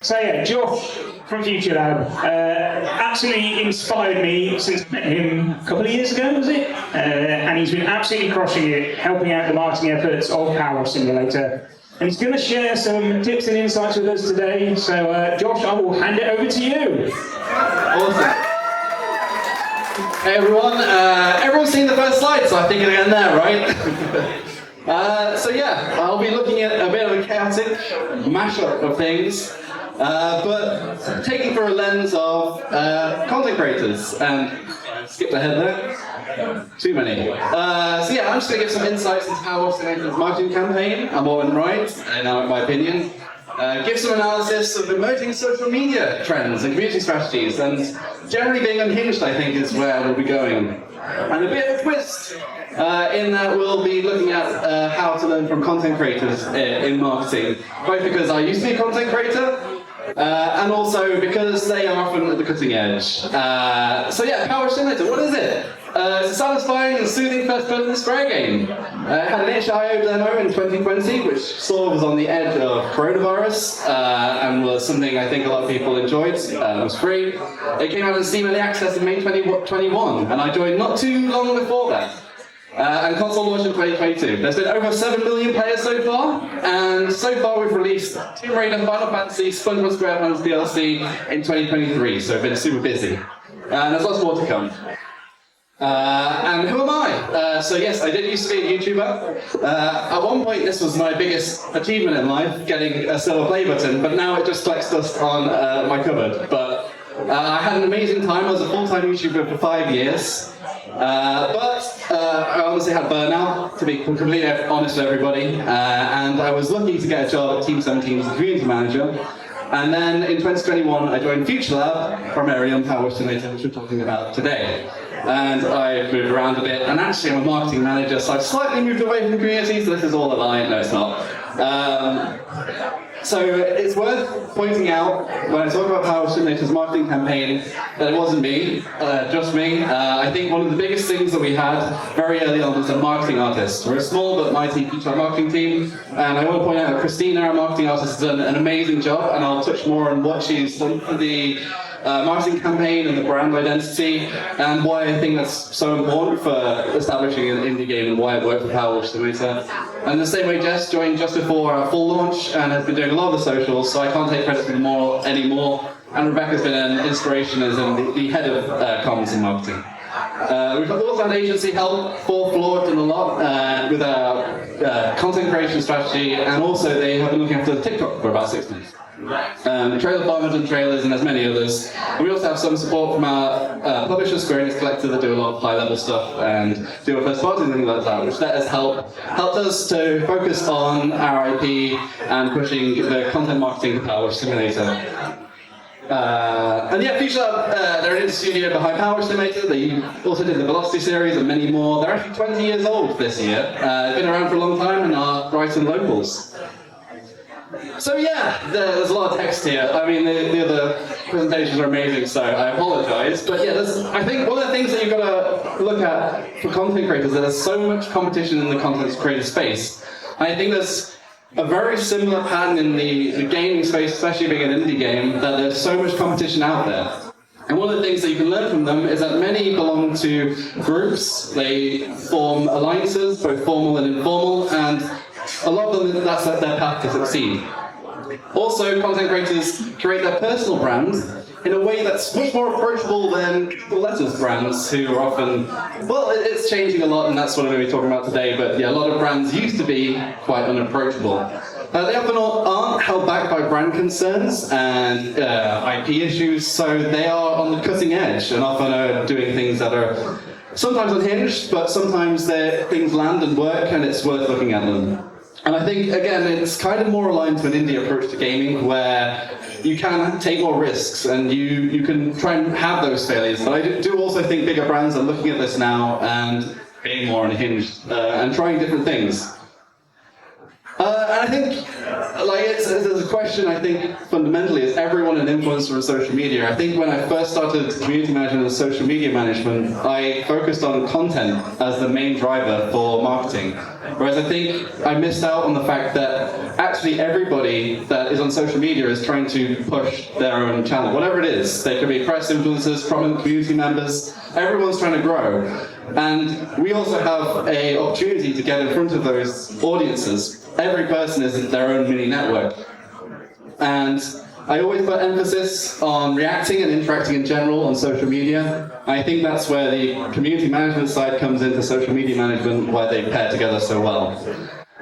So yeah, Josh from FuturLab absolutely inspired me since I met him a couple of years ago, was it? And he's been absolutely crushing it, helping out the marketing efforts of PowerWash Simulator. And he's going to share some tips and insights with us today. So Josh, I will hand it over to you. Awesome. Hey everyone, everyone's seen the first slide, so I think it'll end there, right? So yeah, I'll be looking at a bit of a chaotic mashup of things, but taking through a lens of content creators, and skipped ahead there, too many. So yeah, I'm just going to give some insights into how Simulator's marketing campaign and what went right, in my opinion. Give some analysis of emerging social media trends and community strategies, and generally being unhinged, I think, is where we'll be going. And a bit of a twist in that we'll be looking at how to learn from content creators in marketing, both because I used to be a content creator, and also because they are often at the cutting edge. So yeah, PowerWash Simulator, what is it? It's a satisfying and soothing first-person spray game. It had an itch.io demo in 2020, which sort of was on the edge of coronavirus, and was something I think a lot of people enjoyed. It was free. It came out in Steam Early Access in May 2021, and I joined not too long before that. And console launched in 2022. There's been over 7 million players so far, and so far we've released Tomb Raider, Final Fantasy, SpongeBob SquarePants DLC in 2023, so we've been super busy. And there's lots more to come. And who am I? So yes, I did used to be a YouTuber. At one point this was my biggest achievement in life, getting a silver play button, but now it just collects dust on my cupboard. But I had an amazing time. I was a full-time YouTuber for 5 years. But I honestly had burnout, to be completely honest with everybody, and I was lucky to get a job at Team 17 as a community manager. And then in 2021 I joined FuturLab, primarily on PowerWash Simulator, which we're talking about today. And I've moved around a bit, and actually I'm a marketing manager, so I've slightly moved away from the community, so this is all a lie. No, it's not. So it's worth pointing out, when I talk about PowerWash Simulator's marketing campaign, that it wasn't me, just me. I think one of the biggest things that we had very early on was a marketing artist. We're a small but mighty feature marketing team, and I want to point out that Christina, our marketing artist, has done an amazing job, and I'll touch more on what she's done for the marketing campaign and the brand identity, and why I think that's so important for establishing an indie game and why it worked for PowerWash Simulator. And the same way Jess joined just before our full launch and has been doing a lot of the socials, so I can't take credit for them all anymore. And Rebecca's been an inspiration as the head of comms and marketing. We've also had agency help. Fourth Floor have done a lot with our content creation strategy, and also they have been looking after TikTok for about 6 months. Trailer Farm have done trailers, and there's many others. And we also have some support from our publisher, Square Enix Collective, that do a lot of high-level stuff and do a first-party and things like that, which let us helped us to focus on our IP and pushing the content marketing to PowerWash Simulator. And yeah, FuturLab, they're an indie studio behind PowerWash Simulator. They also did the Velocity series and many more. They're actually 20 years old this year. They've been around for a long time and are Brighton locals. So yeah, there's a lot of text here. I mean, the other presentations are amazing, so I apologise. But yeah, I think one of the things that you've got to look at for content creators is that there's so much competition in the content creator space. And I think there's a very similar pattern in the gaming space, especially being an indie game, that there's so much competition out there. And one of the things that you can learn from them is that many belong to groups. They form alliances, both formal and informal, and a lot of them, that's their path to succeed. Also, content creators create their personal brand in a way that's much more approachable than the letters brands, who are often, well, it's changing a lot, and that's what I'm going to be talking about today, but yeah, a lot of brands used to be quite unapproachable. They often aren't held back by brand concerns and IP issues, so they are on the cutting edge and often are doing things that are sometimes unhinged, but sometimes things land and work, and it's worth looking at them. And I think, again, it's kind of more aligned to an indie approach to gaming, where you can take more risks and you can try and have those failures. But I do also think bigger brands are looking at this now and being more unhinged and trying different things. And I think there's a question, I think, fundamentally, is everyone an influencer on social media? I think when I first started community management and social media management, I focused on content as the main driver for marketing. Whereas I think I missed out on the fact that actually everybody that is on social media is trying to push their own channel, whatever it is. They could be press influencers, prominent community members, everyone's trying to grow. And we also have an opportunity to get in front of those audiences. Every person is their own mini network. And I always put emphasis on reacting and interacting in general on social media. I think that's where the community management side comes into social media management, where they pair together so well.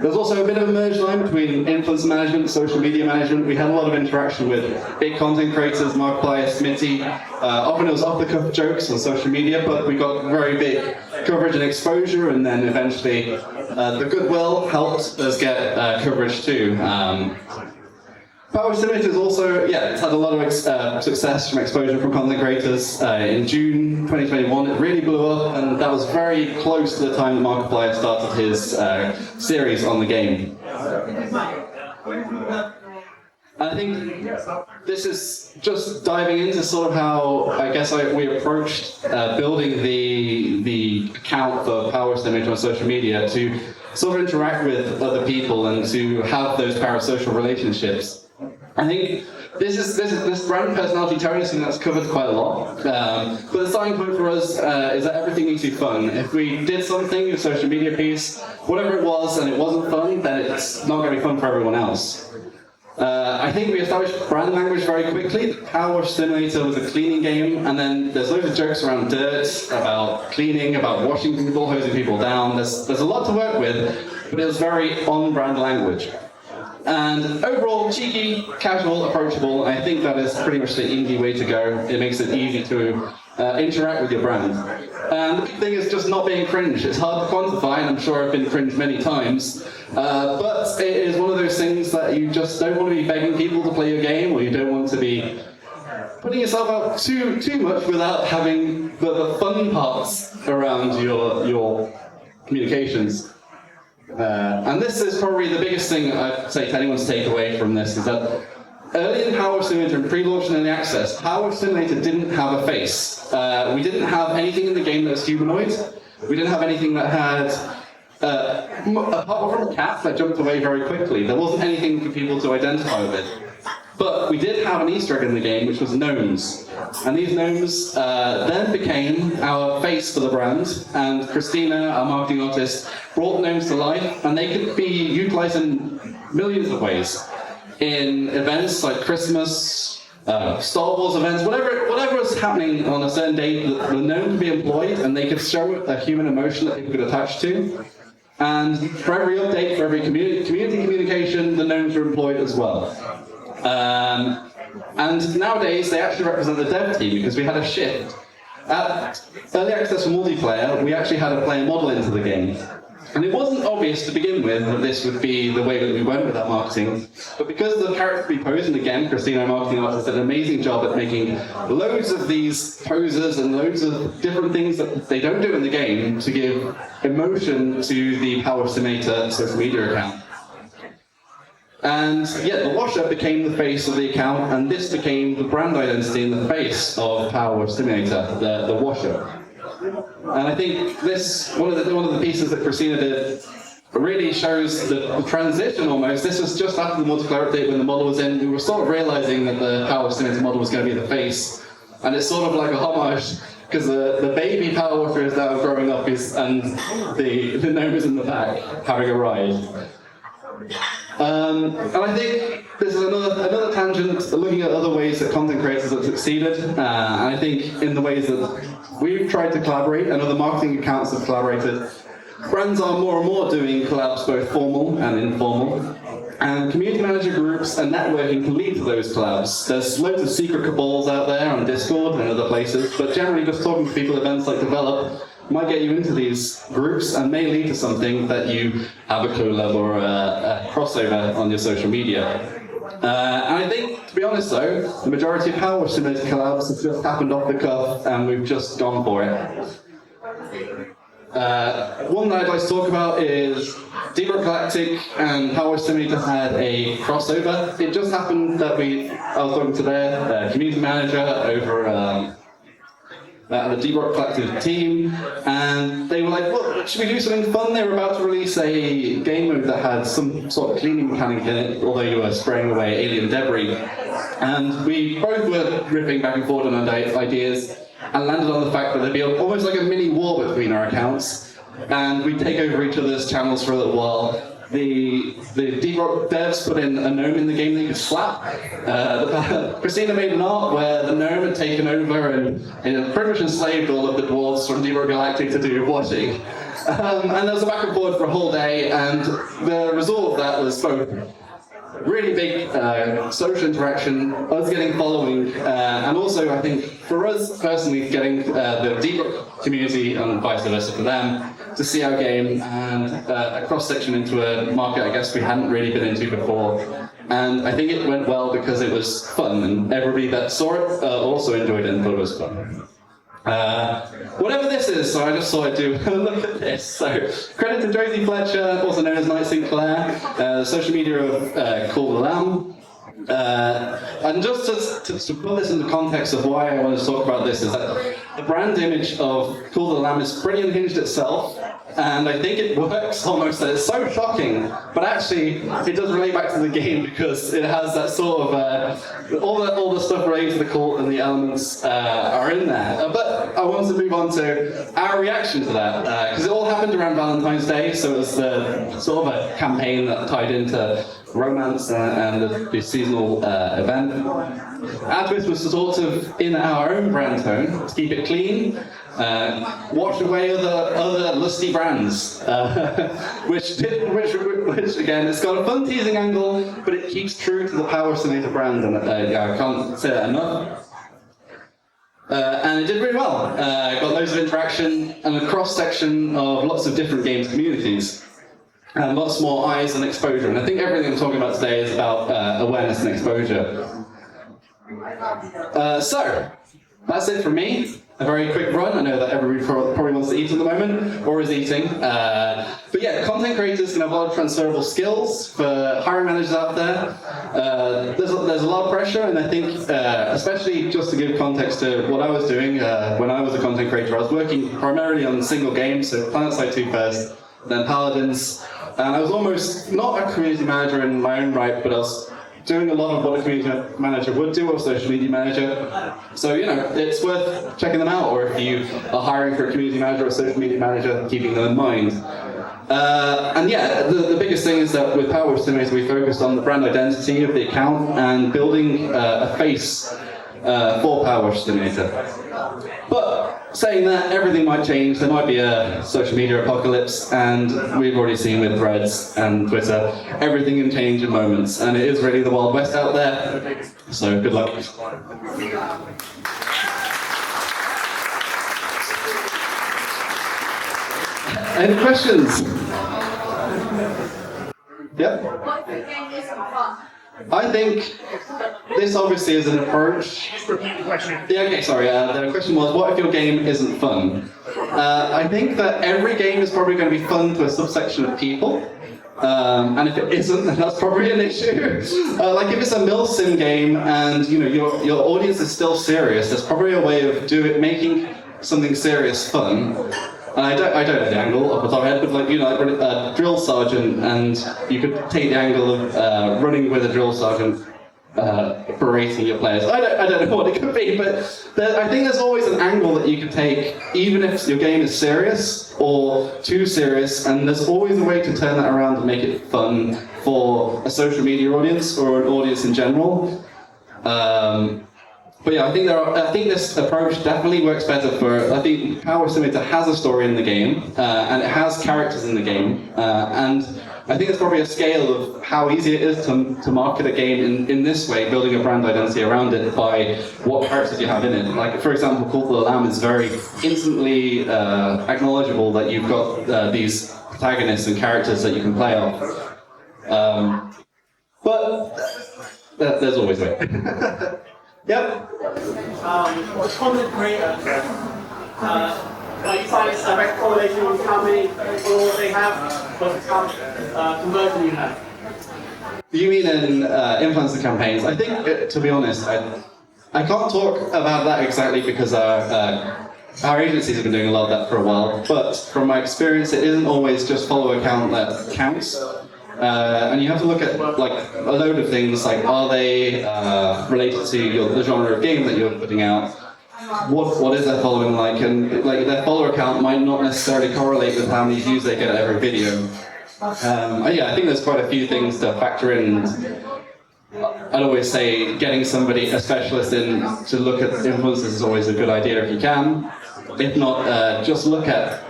There's also a bit of a merge line between influencer management and social media management. We had a lot of interaction with big content creators, Markiplier, Smitty. Often it was off-the-cuff jokes on social media, but we got very big coverage and exposure, and then eventually the goodwill helped us get coverage too. PowerWash Simulator is also, it's had a lot of success from exposure from content creators. In June 2021, it really blew up, and that was very close to the time that Markiplier started his series on the game. I think this is just diving into sort of how, I guess, we approached building the account for PowerWash Simulator on social media to sort of interact with other people and to have those parasocial relationships. I think this brand personality tone is something that's covered quite a lot. But the starting point for us is that everything needs to be fun. If we did something, a social media piece, whatever it was, and it wasn't fun, then it's not going to be fun for everyone else. I think we established brand language very quickly. PowerWash Simulator was a cleaning game, and then there's loads of jokes around dirt, about cleaning, about washing people, hosing people down. There's a lot to work with, but it was very on-brand language. And overall, cheeky, casual, approachable. I think that is pretty much the indie way to go. It makes it easy to interact with your brand. And the big thing is just not being cringe. It's hard to quantify, and I'm sure I've been cringe many times. But it is one of those things that you just don't want to be begging people to play your game, or you don't want to be putting yourself out too much without having the fun parts around your communications. And this is probably the biggest thing I'd say to anyone to take away from this, is that early in PowerWash Simulator, in pre-launch and early access, PowerWash Simulator didn't have a face. We didn't have anything in the game that was humanoid. We didn't have anything that had, apart from a cat that jumped away very quickly, there wasn't anything for people to identify with. But we did have an Easter egg in the game, which was gnomes. And these gnomes then became our face for the brand, and Christina, our marketing artist, brought gnomes to life, and they could be utilized in millions of ways. In events like Christmas, Star Wars events, whatever was happening on a certain date, the gnome could be employed, and they could show a human emotion that people could attach to. And for every update, for every community communication, the gnomes were employed as well. And nowadays, they actually represent the dev team, because we had a shift. At early access for multiplayer, we actually had a player model into the game. And it wasn't obvious to begin with that this would be the way that we went with our marketing. But because the character we posed, and again, Christina, our marketing artist, did an amazing job at making loads of these poses and loads of different things that they don't do in the game to give emotion to the PowerWash Simulator social media account. And the washer became the face of the account, and this became the brand identity and the face of PowerWash Simulator, the washer. And I think this, one of the pieces that Christina did really shows the transition almost. This was just after the multiplayer update when the model was in. We were sort of realizing that the PowerWash Simulator model was going to be the face. And it's sort of like a homage, because the baby Power Washer is now growing up, and the gnome is in the back, having a ride. And I think this is another tangent, looking at other ways that content creators have succeeded. And I think in the ways that we've tried to collaborate, and other marketing accounts have collaborated, brands are more and more doing collabs, both formal and informal. And community manager groups and networking can lead to those collabs. There's loads of secret cabals out there on Discord and other places, but generally just talking to people at events like Develop might get you into these groups and may lead to something that you have a collab or a crossover on your social media. And I think, to be honest though, the majority of PowerWash Simulator collabs have just happened off the cuff, and we've just gone for it. One that I'd like to talk about is Deep Rock Galactic and PowerWash Simulator had a crossover. It just happened that I was talking to their community manager over the Deep Rock Galactic team, and they were like, "Well, should we do something fun?" They were about to release a game mode that had some sort of cleaning mechanic in it, although you were spraying away alien debris. And we both were ripping back and forth on our ideas, and landed on the fact that there'd be almost like a mini war between our accounts, and we'd take over each other's channels for a little while. The Deep Rock devs put in a gnome in the game that you could slap. Christina made an art where the gnome had taken over and pretty much enslaved all of the dwarves from Deep Rock Galactic to do washing. And there was a back and forth for a whole day, and the result of that was both really big social interaction, us getting following, and also I think for us personally getting the Deep Rock community and vice versa for them to see our game and a cross-section into a market I guess we hadn't really been into before. And I think it went well because it was fun, and everybody that saw it also enjoyed it and thought it was fun. Whatever this is, so I just thought I'd do a look at this. So, credit to Josie Fletcher, also known as Knight Sinclair, social media of Call the Lamb. And just to put this in the context of why I want to talk about this is that the brand image of Call the Lamb is pretty unhinged itself, and I think it works almost that it's so shocking, but actually it does relate back to the game because it has that sort of all the stuff related to the cult and the elements are in there. But I want to move on to our reaction to that because it all happened around Valentine's Day, so it was sort of a campaign that tied into romance and the seasonal event. Our twist was sort of in our own brand tone, to keep it clean, wash away other lusty brands, which again, it's got a fun teasing angle, but it keeps true to the PowerWash Simulator brand, and I can't say that enough. And it did really well. Got loads of interaction and a cross-section of lots of different games communities. And lots more eyes and exposure. And I think everything I'm talking about today is about awareness and exposure. So, that's it from me. A very quick run. I know that everybody probably wants to eat at the moment, or is eating. But yeah, content creators can have a lot of transferable skills for hiring managers out there. There's a lot of pressure, and I think, especially just to give context to what I was doing when I was a content creator, I was working primarily on single games, so PlanetSide 2 first, then Paladins. And I was almost not a community manager in my own right, but I was doing a lot of what a community manager would do, or a social media manager. So, you know, it's worth checking them out, or if you are hiring for a community manager or a social media manager, keeping them in mind. And yeah, the biggest thing is that with PowerWash Simulator, we focused on the brand identity of the account and building a face for PowerWash Simulator. But saying that, everything might change. There might be a social media apocalypse, and we've already seen with Threads and Twitter, everything can change in moments, and it is really the Wild West out there. So good luck. Any questions? Yep. What if the game isn't fun? I think this obviously is an approach. Yeah, okay, sorry. The question was, what if your game isn't fun? I think that every game is probably going to be fun to a subsection of people. And if it isn't, then that's probably an issue. Like if it's a milsim game and you know your audience is still serious, there's probably a way of making something serious fun. And I don't know the angle off the top of my head, but like, you know, like a drill sergeant, and you could take the angle of running with a drill sergeant, berating your players. I don't know what it could be, but I think there's always an angle that you could take, even if your game is serious or too serious, and there's always a way to turn that around and make it fun for a social media audience or an audience in general. But yeah, I think this approach definitely works better for. I think PowerWash Simulator has a story in the game, and it has characters in the game, and I think it's probably a scale of how easy it is to market a game in this way, building a brand identity around it by what characters you have in it. Like, for example, Call to the Lamb is very instantly acknowledgeable that you've got these protagonists and characters that you can play off. But there's always a way. Yep. The content creator, are you finding a direct correlation with how many followers they have conversion you have? You mean in influencer campaigns? I think, to be honest, I can't talk about that exactly because our agencies have been doing a lot of that for a while, but from my experience, it isn't always just follow account that counts. And you have to look at like a load of things, like are they related to the genre of game that you're putting out? What is their following like? And like their follower count might not necessarily correlate with how many views they get at every video. Yeah, I think there's quite a few things to factor in. I'd always say getting somebody, a specialist in to look at influencers is always a good idea if you can. If not, just look at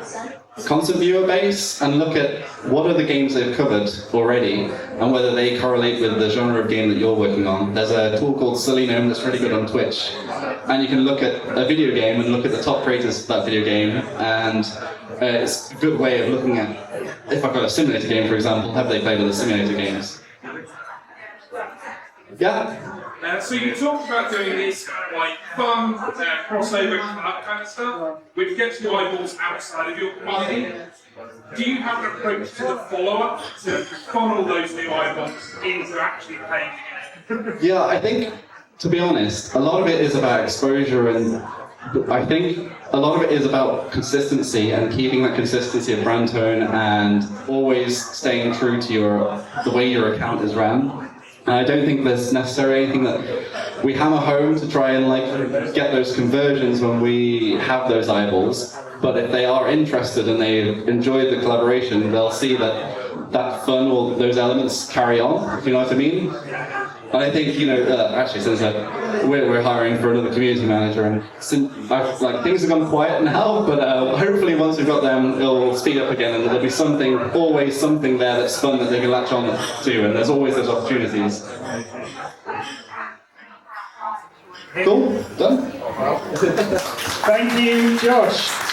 constant viewer base and look at what are the games they've covered already and whether they correlate with the genre of game that you're working on. There's a tool called Selenium that's really good on Twitch, and you can look at a video game and look at the top creators of that video game, and it's a good way of looking at, if I've got a simulator game for example, have they played other simulator games? Yeah? So you talked about doing this kind of like fun, crossover, that kind of stuff, which gets your eyeballs outside of your community. Do you have an approach to the follow-up to funnel those new eyeballs into actually playing the game? Yeah, I think, to be honest, a lot of it is about exposure, and I think a lot of it is about consistency and keeping that consistency of brand tone and always staying true to the way your account is ran. And I don't think there's necessarily anything that we hammer home to try and like get those conversions when we have those eyeballs. But if they are interested and they enjoy the collaboration, they'll see that fun or those elements carry on, if you know what I mean. And I think, you know, actually since we're hiring for another community manager, and things have gone quiet now, but hopefully once we've got them, it'll speed up again, and there'll be always something there that's fun that they can latch on to, and there's always those opportunities. Cool, done. Thank you, Josh.